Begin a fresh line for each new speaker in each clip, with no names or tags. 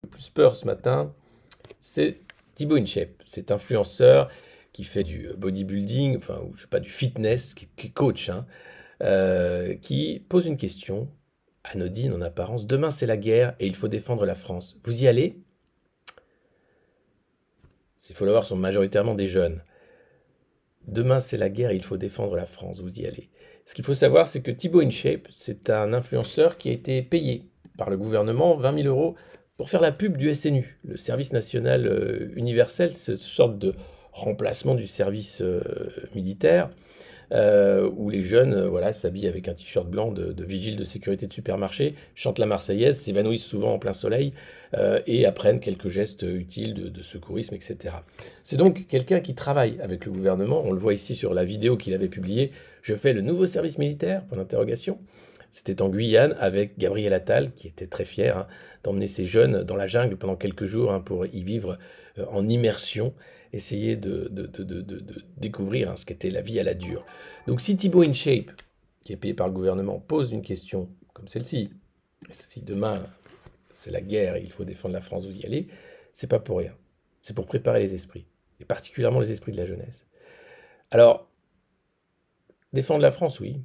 Le plus peur ce matin, c'est Thibaut InShape, cet influenceur qui fait du bodybuilding, enfin, ou je sais pas, du fitness, qui est coach, hein, qui pose une question anodine en apparence. Demain, c'est la guerre et il faut défendre la France. Vous y allez? Ses followers sont majoritairement des jeunes. Demain, c'est la guerre et il faut défendre la France. Vous y allez. Ce qu'il faut savoir, c'est que Thibaut InShape, c'est un influenceur qui a été payé par le gouvernement 20 000 euros pour faire la pub du SNU, le service national universel, cette sorte de remplacement du service militaire, où les jeunes voilà, s'habillent avec un t-shirt blanc de vigile de sécurité de supermarché, chantent la Marseillaise, s'évanouissent souvent en plein soleil et apprennent quelques gestes utiles de secourisme, etc. C'est donc quelqu'un qui travaille avec le gouvernement. On le voit ici sur la vidéo qu'il avait publiée. Je fais le nouveau service militaire, point d'interrogation. C'était en Guyane avec Gabriel Attal, qui était très fier d'emmener ces jeunes dans la jungle pendant quelques jours pour y vivre en immersion, essayer de découvrir ce qu'était la vie à la dure. Donc si Thibaut InShape, qui est payé par le gouvernement, pose une question comme celle-ci, si demain c'est la guerre et il faut défendre la France, vous y allez, c'est pas pour rien. C'est pour préparer les esprits, et particulièrement les esprits de la jeunesse. Alors, défendre la France, oui,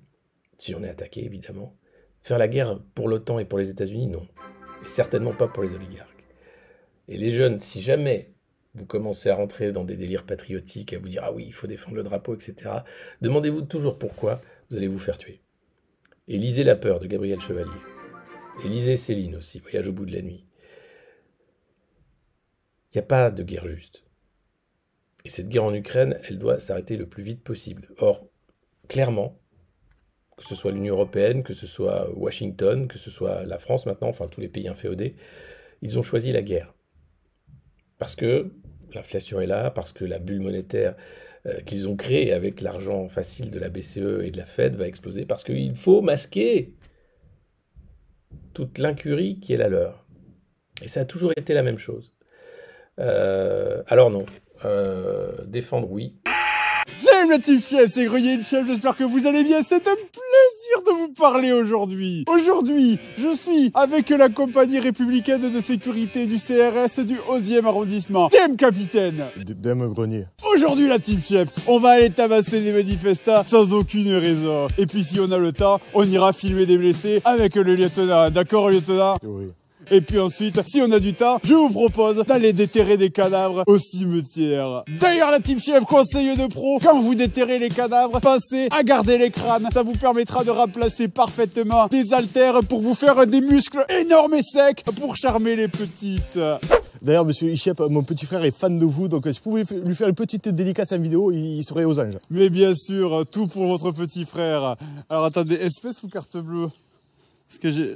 si on est attaqué, évidemment. Faire la guerre pour l'OTAN et pour les États-Unis, non. Et certainement pas pour les oligarques. Et les jeunes, si jamais vous commencez à rentrer dans des délires patriotiques, à vous dire « Ah oui, il faut défendre le drapeau, etc. », demandez-vous toujours pourquoi vous allez vous faire tuer. Et lisez La peur de Gabriel Chevalier. Et lisez Céline aussi, Voyage au bout de la nuit. Il n'y a pas de guerre juste. Et cette guerre en Ukraine, elle doit s'arrêter le plus vite possible. Or, clairement, que ce soit l'Union européenne, que ce soit Washington, que ce soit la France maintenant, enfin tous les pays inféodés, ils ont choisi la guerre. Parce que l'inflation est là, parce que la bulle monétaire qu'ils ont créée avec l'argent facile de la BCE et de la Fed va exploser, parce qu'il faut masquer toute l'incurie qui est la leur. Et ça a toujours été la même chose. Alors non, défendre oui.
Salut la team chef, c'est Grenier le chef, j'espère que vous allez bien, c'est un plaisir de vous parler aujourd'hui. Aujourd'hui, je suis avec la compagnie républicaine de sécurité du CRS du 11e arrondissement. Dame capitaine.
Dame Grenier.
Aujourd'hui la team chef, on va aller tabasser des manifestants sans aucune raison. Et puis si on a le temps, on ira filmer des blessés avec le lieutenant. D'accord lieutenant?
Oui.
Et puis ensuite, si on a du temps, je vous propose d'aller déterrer des cadavres au cimetière. D'ailleurs, la team chef, conseil de pro, quand vous déterrez les cadavres, pensez à garder les crânes. Ça vous permettra de remplacer parfaitement des haltères pour vous faire des muscles énormes et secs pour charmer les petites.
D'ailleurs, monsieur Ichep, mon petit frère est fan de vous, donc si vous pouvez lui faire une petite dédicace en vidéo, il serait aux anges.
Mais bien sûr, tout pour votre petit frère. Alors attendez, espèce ou carte bleue? Parce que j'ai...